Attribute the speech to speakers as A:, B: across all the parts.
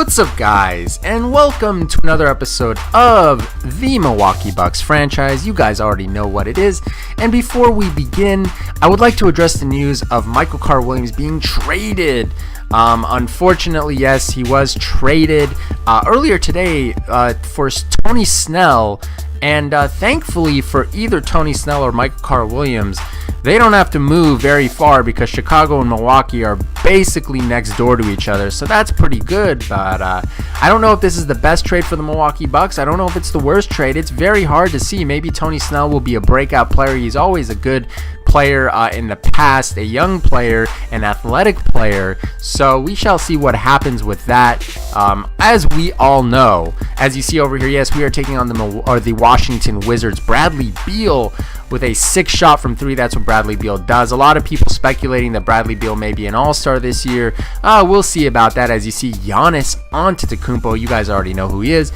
A: What's up, guys, and welcome to another episode of the Milwaukee Bucks franchise. You guys already know what it is, and before we begin, I would like to address the news of Michael Carter-Williams being traded. Unfortunately, yes, he was traded earlier today for Tony Snell, and thankfully for either Tony Snell or Michael Carter-Williams, they don't have to move very far because Chicago and Milwaukee are basically next door to each other, so that's pretty good. But I don't know if this is the best trade for the Milwaukee Bucks. I don't know if it's the worst trade. It's very hard to see. Maybe Tony Snell will be a breakout player. He's always a good player in the past, a young player, an athletic player, so we shall see what happens with that. As we all know, as you see over here, yes, we are taking on the Washington Wizards. Bradley Beal with a 6-shot from 3. That's what Bradley Beal does. A lot of people speculating that Bradley Beal may be an all-star this year. We'll see about that. As you see, Giannis Antetokounmpo, you guys already know who he is,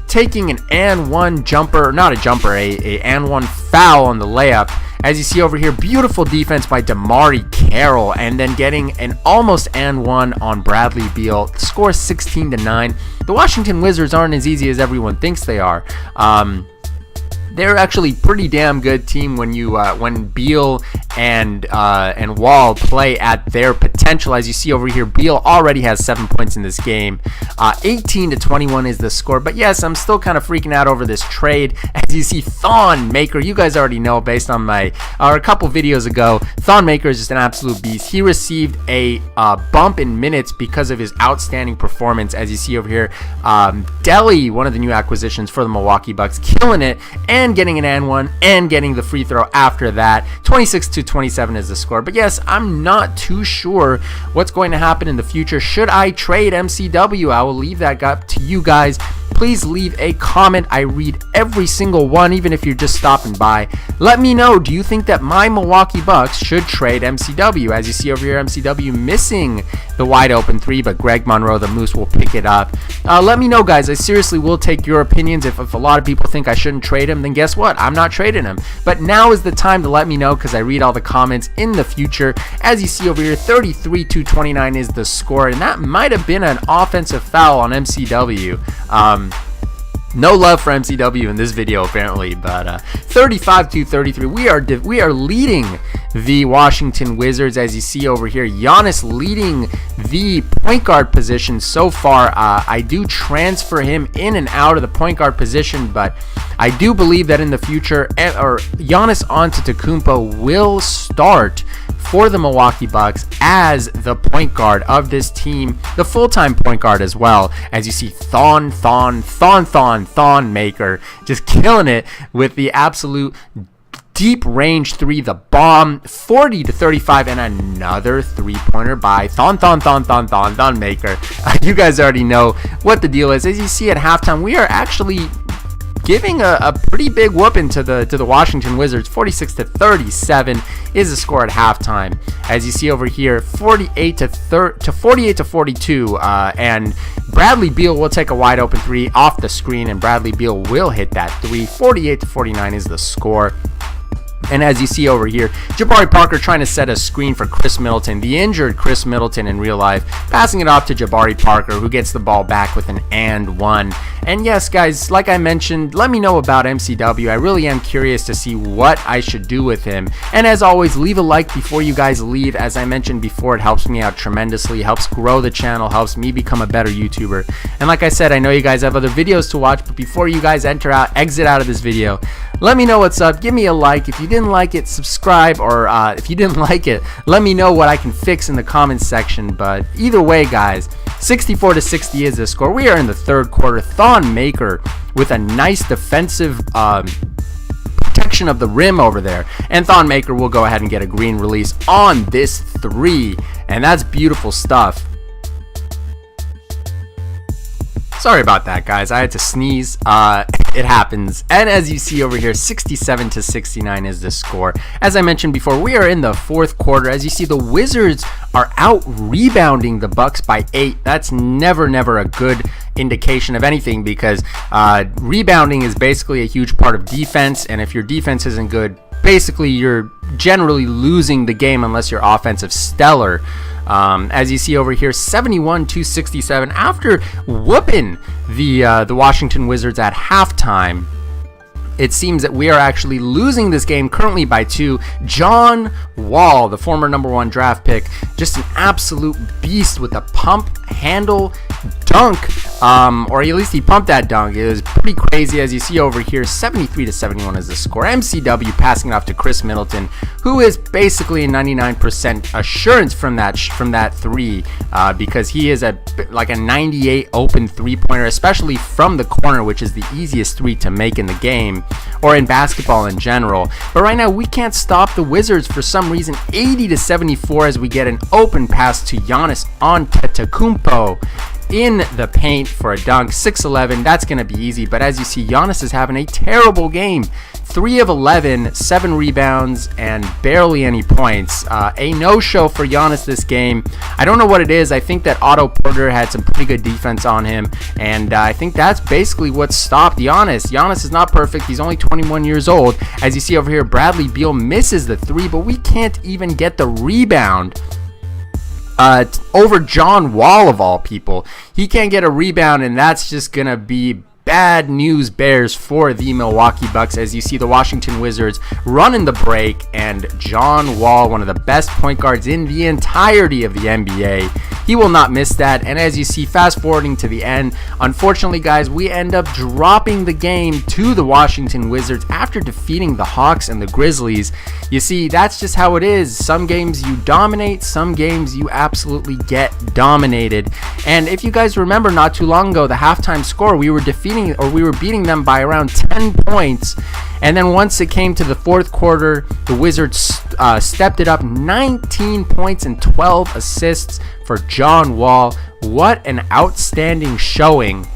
A: taking an and one jumper, not a jumper, a and one foul on the layup. As you see over here, beautiful defense by DeMarre Carroll, and then getting an almost and one on Bradley Beal. The score 16-9. The Washington Wizards aren't as easy as everyone thinks they are. They're actually pretty damn good team when Beal and Wall play at their potential. As you see over here, Beal already has 7 points in this game. 18-21 is the score. But yes, I'm still kind of freaking out over this trade. As you see, Thon Maker, you guys already know based on a couple videos ago, Thon Maker is just an absolute beast. He received a bump in minutes because of his outstanding performance. As you see over here, Delhi, one of the new acquisitions for the Milwaukee Bucks, killing it and getting an and one and getting the free throw after that. 26-27 is the score. But yes, I'm not too sure what's going to happen in the future. Should I trade MCW? I will leave that up to you guys. Please leave a comment. I read every single one, even if you're just stopping by. Let me know, do you think that my Milwaukee Bucks should trade MCW? As you see over here, MCW missing the wide open 3, but Greg Monroe, the Moose, will pick it up. Let me know, guys. I seriously will take your opinions. If a lot of people think I shouldn't trade him, then guess what? I'm not trading him. But now is the time to let me know, because I read all the comments in the future. As you see over here, 33-29 is the score, and that might have been an offensive foul on MCW. No love for MCW in this video apparently, but 35-33. We are leading the Washington Wizards. As you see over here, Giannis leading the point guard position so far. I do transfer him in and out of the point guard position, but I do believe that in the future, Giannis Antetokounmpo will start for the Milwaukee Bucks as the point guard of this team, the full-time point guard as well. As you see, Thon Maker just killing it with the absolute deep range 3, the bomb, 40-35, and another 3-pointer by Thon Maker. You guys already know what the deal is. As you see at halftime, we are actually giving a pretty big whooping to the Washington Wizards. 46-37 is the score at halftime. As you see over here, 48-42, and Bradley Beal will take a wide open 3 off the screen, and Bradley Beal will hit that 3. 48-49 is the score. And as you see over here, Jabari Parker trying to set a screen for Chris Middleton, the injured Chris Middleton in real life, passing it off to Jabari Parker, who gets the ball back with an and one. And yes, guys, like I mentioned, let me know about MCW. I really am curious to see what I should do with him. And as always, leave a like before you guys leave. As I mentioned before, it helps me out tremendously, helps grow the channel, helps me become a better YouTuber. And like I said, I know you guys have other videos to watch, but before you guys exit out of this video, let me know what's up. Give me a like. If you didn't like it, subscribe, or if you didn't like it, let me know what I can fix in the comments section. But either way, guys, 64-60 is the score. We are in the third quarter. Thon Maker with a nice defensive protection of the rim over there, and Thon Maker will go ahead and get a green release on this 3, and that's beautiful stuff. Sorry about that, guys. I had to sneeze. It happens. And as you see over here, 67-69 is the score. As I mentioned before, we are in the fourth quarter. As you see, the Wizards are out rebounding the Bucks by 8. That's never a good indication of anything, because rebounding is basically a huge part of defense, and if your defense isn't good, basically you're generally losing the game unless you're offensive stellar. As you see over here, 71-67 after whooping the Washington Wizards at halftime. It seems that we are actually losing this game currently by 2. John Wall, the former #1 draft pick, just an absolute beast with a pump handle dunk, or at least he pumped that dunk. It was pretty crazy. As you see over here, 73-71 is the score. MCW passing it off to Chris Middleton, who is basically a 99% assurance from that three, because he is like a 98 open three-pointer, especially from the corner, which is the easiest three to make in the game, or in basketball in general. But right now we can't stop the Wizards for some reason. 80-74 as we get an open pass to Giannis Antetokounmpo in the paint for a dunk. 6'11", that's going to be easy. But as you see, Giannis is having a terrible game. 3 of 11, 7 rebounds, and barely any points. A no-show for Giannis this game. I don't know what it is. I think that Otto Porter had some pretty good defense on him, and I think that's basically what stopped Giannis. Giannis is not perfect. He's only 21 years old. As you see over here, Bradley Beal misses the 3, but we can't even get the rebound over John Wall of all people. He can't get a rebound, and that's just gonna be bad news bears for the Milwaukee Bucks. As you see the Washington Wizards running the break, and John Wall, one of the best point guards in the entirety of the NBA, he will not miss that. And as you see, fast forwarding to the end, unfortunately guys, we end up dropping the game to the Washington Wizards after defeating the Hawks and the Grizzlies. You see, that's just how it is. Some games you dominate, some games you absolutely get dominated. And if you guys remember, not too long ago, the halftime score, we were beating them by around 10 points. And then once it came to the fourth quarter, the Wizards stepped it up. 19 points and 12 assists for John Wall. What an outstanding showing.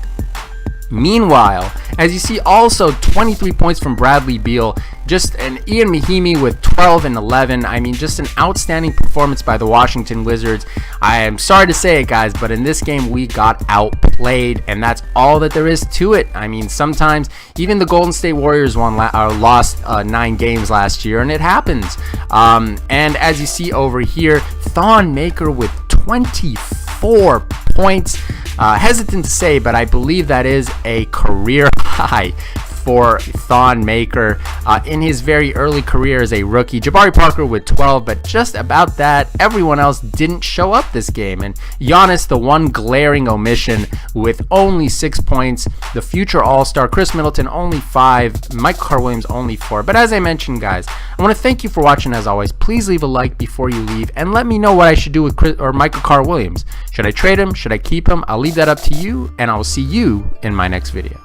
A: Meanwhile, as you see, also 23 points from Bradley Beal, just an Ian Mahimi with 12 and 11. I mean, just an outstanding performance by the Washington Wizards. I am sorry to say it, guys, but in this game we got outplayed, and that's all that there is to it. I mean, sometimes even the Golden State Warriors lost 9 games last year, and it happens. And as you see over here, Thon Maker with 24 points. Hesitant to say, but I believe that is a career high for Thon Maker in his very early career as a rookie. Jabari Parker with 12, but just about that. Everyone else didn't show up this game. And Giannis, the one glaring omission, with only 6 points. The future All-Star Chris Middleton only 5. Michael Williams only 4. But as I mentioned, guys, I want to thank you for watching. As always, please leave a like before you leave, and let me know what I should do with Michael Williams. Should I trade him? Should I keep him? I'll leave that up to you, and I will see you in my next video.